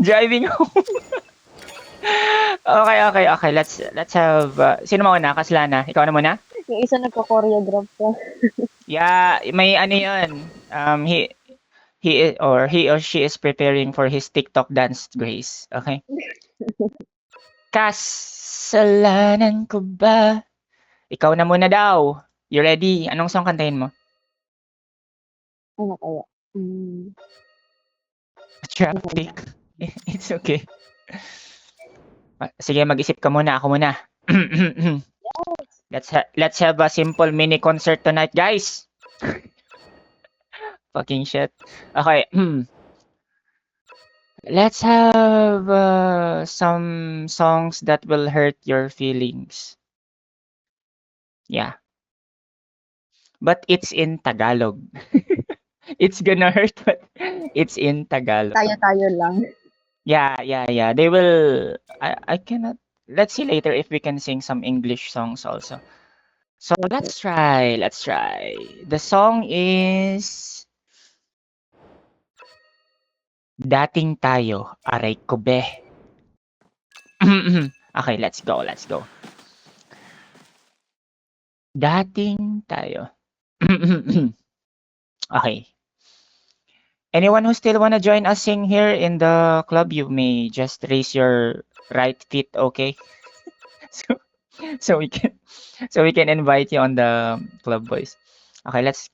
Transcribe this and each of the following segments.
Driving home. Okay. Let's have sino mauna? Kaslana. Ikaw na muna? Yung isa nagko-choreograph pa. Yeah, may ano 'yun. He or she is preparing for his TikTok dance, Grace. Okay? Kasalanan ko ba? Ikaw na muna daw. You ready? Anong song kantahin mo? Ano kaya? Hmm, ano Traffic. ba? It's okay. Sige, mag-isip ka muna. Ako muna. Let's have a simple mini concert tonight, guys. Fucking shit. Okay. Let's have some songs that will hurt your feelings. Yeah. But it's in Tagalog. It's gonna hurt, but it's in Tagalog. Tayo-tayo lang. Yeah. They will. I cannot. Let's see later if we can sing some English songs also. So let's try. The song is Dating Tayo, Aray Ko Be. Okay, let's go. Dating Tayo. Okay. Anyone who still wanna join us sing here in the club, you may just raise your right feet, okay? So, so we can invite you on the club, boys. Okay, let's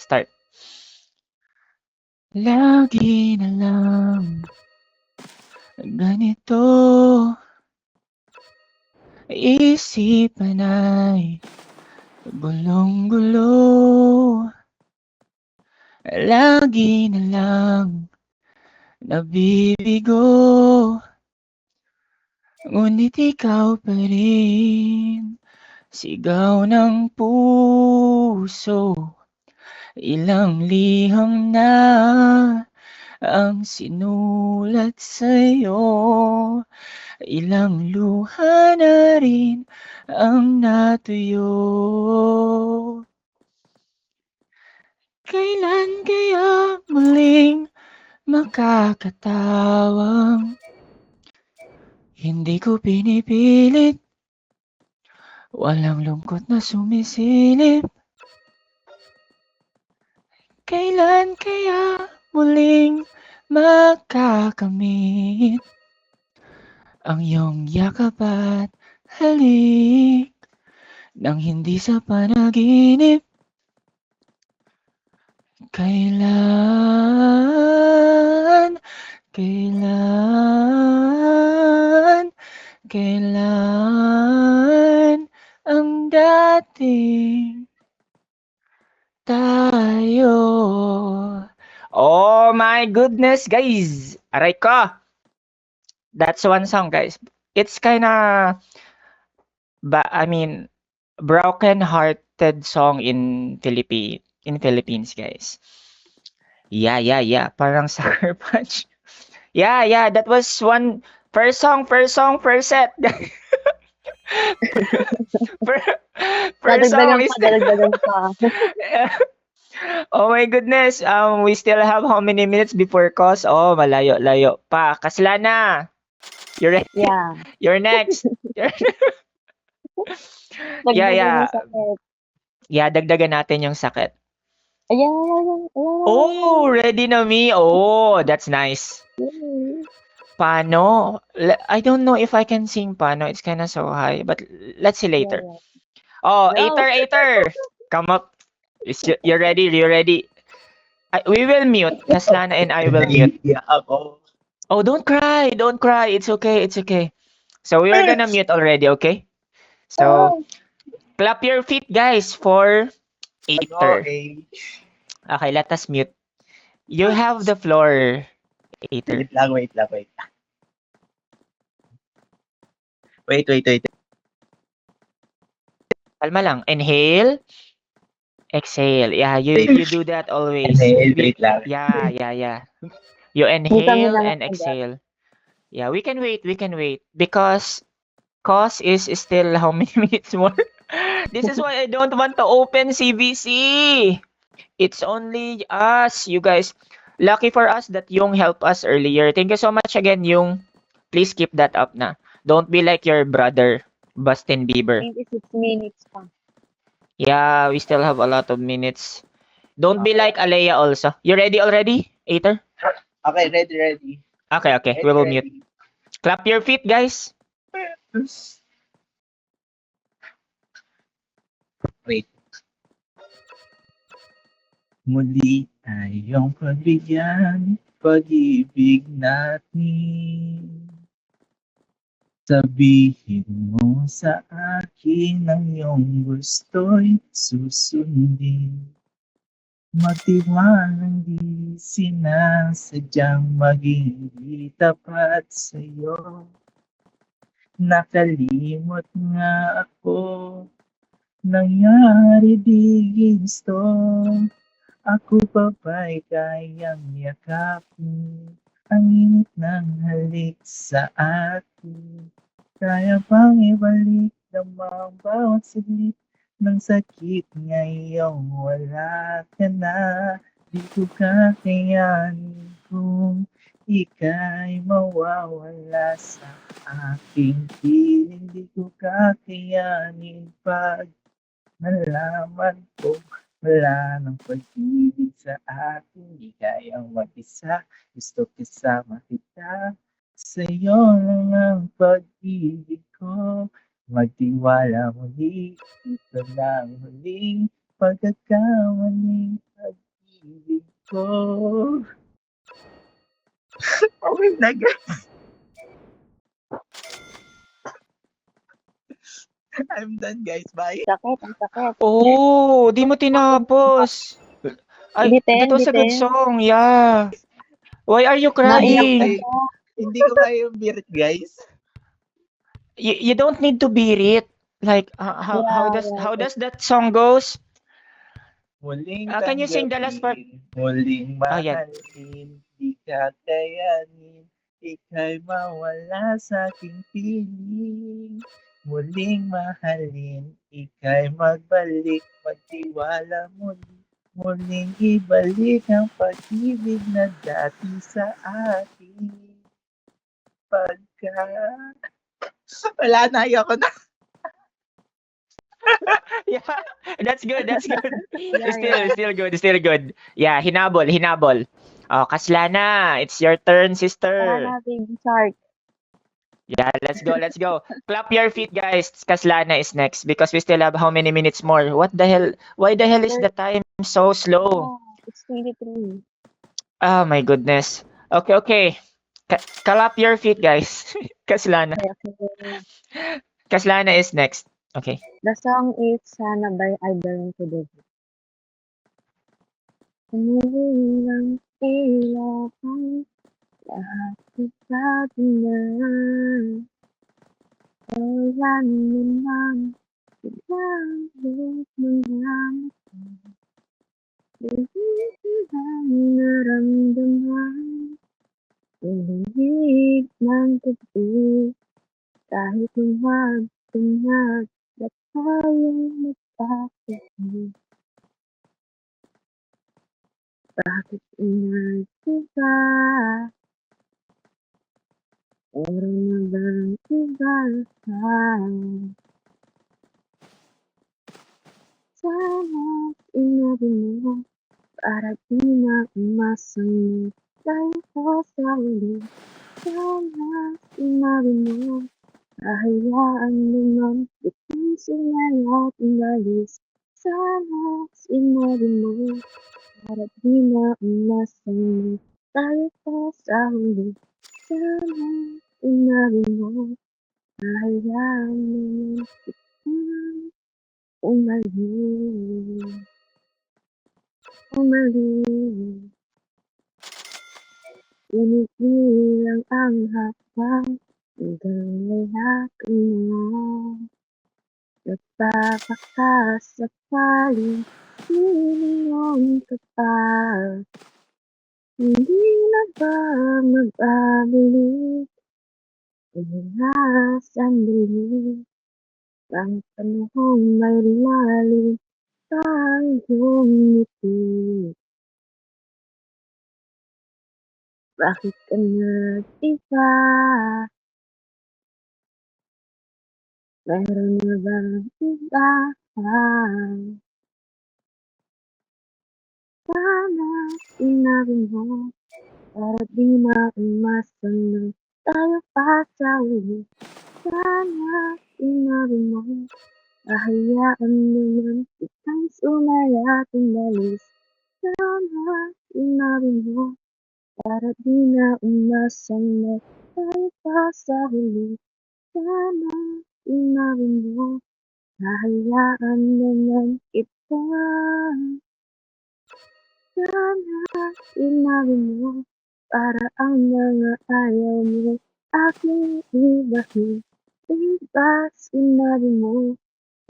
start. Lagi na lang ganito, isipan ay gulong-gulo. Lagi na lang nabibigo, ngunit ikaw pa rin, sigaw ng puso. Ilang liham na ang sinulat sa'yo, ilang luha na rin ang natuyo. Kailan kaya muling makakatawang hindi ko pinipilit, walang lungkot na sumisilip. Kailan kaya muling makakamit ang iyong yakap at halik nang hindi sa panaginip? Kailan ang dating tayo? Oh my goodness, guys! Aray ko! That's one song, guys. It's kinda, broken-hearted song in Philippines, guys. Yeah. Parang Sucker Punch. Yeah. That was one first song, first set. Fir- First song is Dadagdagan pa. Oh my goodness. We still have how many minutes before cause? Oh, malayo pa. Kaslana, you're ready? Yeah. You're next. Dagdagan Yeah. yung sakit. Yeah, dagdagan natin yung sakit. Ayan. Oh, ready na me. Oh, that's nice. Pano? I don't know if I can sing Pano. It's kind of so high, but let's see later. Yeah. Oh, Go. Aether. Come up. You're ready? We will mute. Kaslana and I will mute. Oh, don't cry. It's okay. So we are gonna mute already, okay? So clap your feet, guys, for Aether. Okay, let us mute. You have the floor, Aether. Wait. Kalma lang. Inhale. Exhale. Yeah, you do that always. Wait lang. Yeah. You Hindi kami inhale and nakasagot. exhale. Yeah, we can wait. Because cause is still how many minutes more? This is why I don't want to open CVC. It's only us, you guys. Lucky for us that Yung helped us earlier. Thank you so much again, Yung. Please keep that up na. Don't be like your brother, Justin Bieber. 26 minutes pa. Yeah, we still have a lot of minutes. Don't be Okay. like Alea also. You ready already, Aether? Okay, ready. Okay. We will mute. Clap your feet, guys. Wait. Muli tayong pagbigyan, pag-ibig natin. Sabihin mo sa akin ang iyong gusto'y susundin. Magtiwalang di sinasadyang maging di tapat sa'yo. Nakalimot nga ako, nangyari di gisto. Ako pa ba'y kayang yakapin ang init ng halik sa atin? Kaya bang ibalik lamang bawat saglit ng sakit ngayong wala ka na? Di ko kakayanin kung ika'y mawawala sa aking piling. Di ko kakayanin pag nalaman ko wala ng pag-ibig sa akin, di kayang mag-isa, gusto kasama kita. Sa'yo lang ang pag-ibig ko, magtiwala muli, ito na ang huling pagkakamaling pag-ibig ko. Okay na guys. I'm done guys, bye. Sakit, ang sakit. Oh, di mo tinapos. Ay, Bitin, that was a good bitin. song. Yeah. Why are you Naiyak crying? ako. Hindi ko kaya yung birit guys. You don't need to beat it. Like how Yeah. does that song goes? Muling Can you sing the last part? tanggapin, muling Oh, yeah. mahalin, di kakayanin, ika'y mawala sa aking piling. Muling mahalin, ika'y magbalik, magtiwala muli, muling ibalik ang pag-ibig na dati sa akin. Pagka... Wala na, ayoko na. Yeah, that's good. Yeah. Still good. Yeah, hinabol. Oh, Kaslana, it's your turn, Tara sister. na, baby shark. Yeah, let's go. Clap your feet, guys. Kaslana is next because we still have how many minutes more? What the hell? Why the hell is the time so slow? Yeah, it's 23. Oh my goodness. Okay. Clap your feet, guys. Kaslana. Okay. Kaslana is next. Okay. The song is Sana by I Belong to David. Kumulang tila kang lahat sabi na wala naman biglang buot ng langit ko. Biglang naramdaman Tumihig ng gabi kahit tumag at tayong magkakasama. Bakit inagsiba? Pero na bang iba ka? Sana sinabi mo para di na umasang tayo pa sa uli. Sana sinabi mo hahayaan naman itong sila lahat umalis. Sana sinabi mo para di na umasang tayo pa sa huli. Sana sinabi mo hahayaan naman itong umalis. Iniilang ang hakbang hanggang layakin mo. Nagpapakasakaling hilingon ka pa. Hindi na ba magbabalik ang mga sandali? Ang panahong may lalim sa iyong ngiti. Bakit ka nag-iba? Meron na bang iba? Sana sinabi mo para di na umasa na tayo pa sa huli. Sana sinabi mo hahayaan naman kitang sumaya at umalis. Sana sinabi mo para di na umasa na tayo pa sa huli. Sana sinabi mo hahayaan naman kita. Sana sinabi mo para ang mga ayaw mo aking ibahin. Diba sinabi mo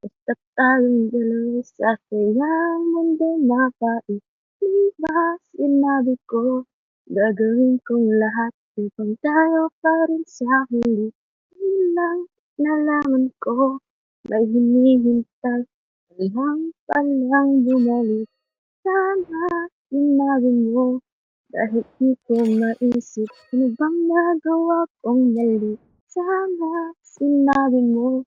basta tayong dalawa sa sayang mundo mapait. Diba sinabi ko gagawin kong lahat upang tayo pa rin sa huli. Yun lang nalaman ko may hinihintay lang palang bumalik. Sana sinabi mo dahil di ko maisip ano bang nagawa kong mali. Sana sinabi mo